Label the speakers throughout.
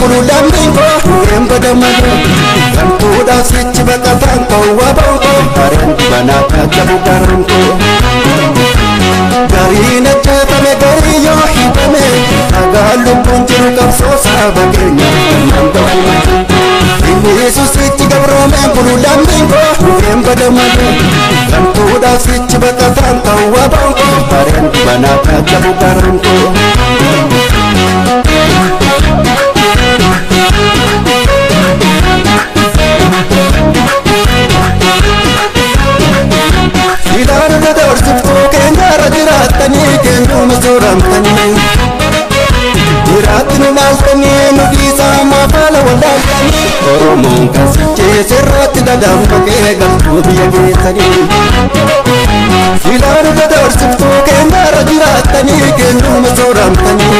Speaker 1: pululamiko embadamado kantuda sichi bakatanko wabonko parentu banaka jabukaranko garina chatame gariyo hitame agalu punjiru kapsosa bagenya kanando Yesus sichi gabrome pululamiko embadamado kantuda sichi bakatanko wabonko parentu banaka jabukaranko Oromon kasiche serratti dadam pake galtu biya geetani Filaru dadorsiftu kendara jiraatani kenduma soramtani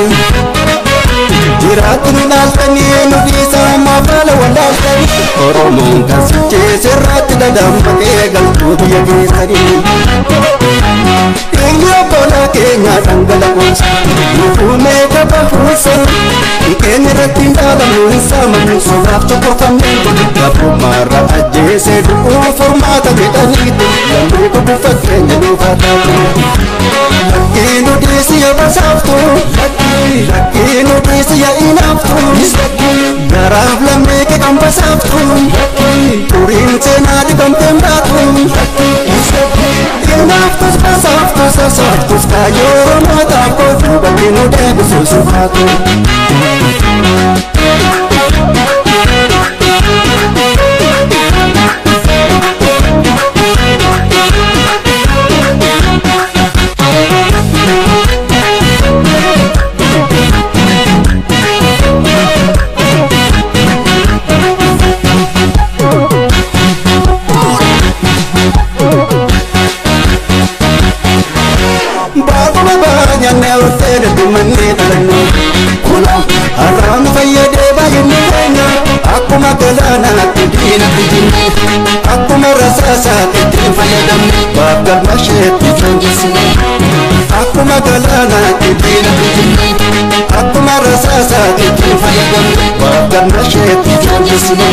Speaker 1: Jiraatni naaltani nudisa mafala walaaltani Oromon kasiche serratti dadam pake galtu biya geetani Kenya bola Kenya dangala kunsa Nukume kabahusa Kenya ratindala muisa manuso Rafto kofamne Gapu mara ajese duku formata bedanitu Lambi kubufa Kenya nufatatu Lakinu disi ya basaftu Lakinu disi ya inaftu Garaf lameke kambasaftu Turin senadi kamtembatu Inaftus basaftus asaftus Kayo matako Bakinu debu susufatu Akkuma rasaasa ittiin fayyadamne Baabgal masheetti fanjisne Akkuma galaana ittiin abijinne Akkuma rasaasa ittiin fayyadamne Baabgal masheetti fanjisne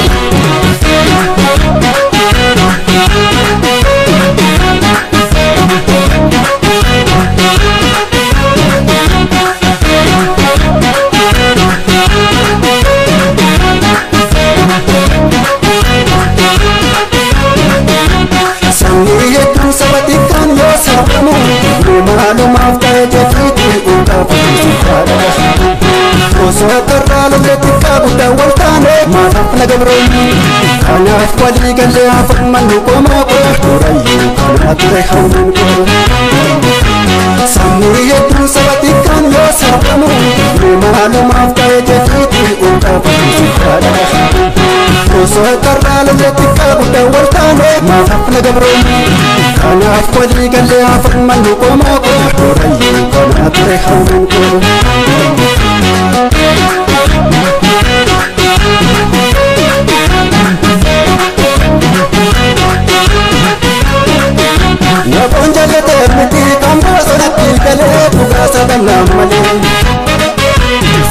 Speaker 1: Sotarralo letika buda waltane Maaf nagabroni Kanaaf wali galee afan manu komoko Torayu kana ture haunin ko Samni yetu sabatikan yo sabamu Memalo maaf kaya jaditi Ungkapan sifada Sotarralo letika buda waltane Maaf nagabroni Kanaaf wali galee afan manu komoko Torayu kana ture haunin ko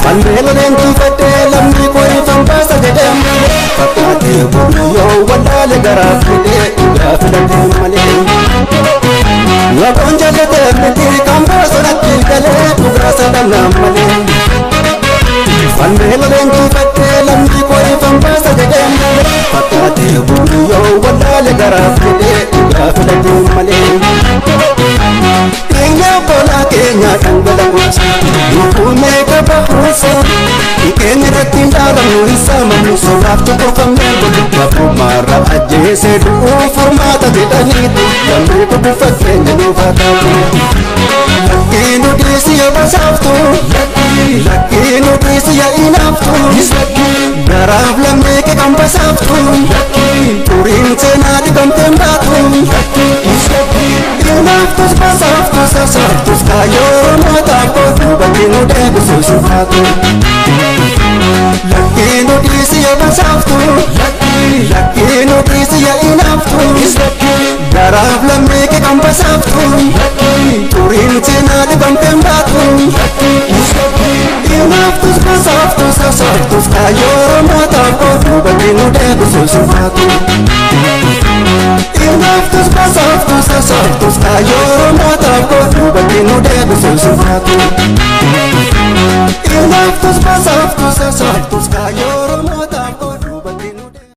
Speaker 1: Almela lentu fete lamni koi fambasa gedemma Fakati buyo wadale garafide Gafilate male Wabonja gedemiti kambasa nakil kale Ugasa damna male Almela lentu fete lamni koi fambasa gedemma Fakati buyo wadale garafide Gafilate male Kenya bola Kenya dangala kunsa Nukume kabahusa Kenya ratindala muisa manuso Rafto kofamne Gapu mara ajese duku formata bedanitu Lambi kubufa Kenya nufatatu Lakinu disi ya basaftu Lakinu disi ya inaftu Garaf lameke kambasaftu Turin senadi kamtembatu Inaftus basaftus asaftus Kayo matako Bakinu debu susufatu Lakinu disi ya basaftu Lakinu disi ya inaftu Garaf lameke kambasaftu Turin senadi kamtembatu Inaftus basaftus asaftus basaaftus kaayoo mootaaf kootu bakki nu deebisu sinfaatu. Inaftus basaaftus asaaftus kaayoo mootaaf kootu bakki nu deebisu sinfaatu. Inaftus basaaftus asaaftus kaayoo mootaaf.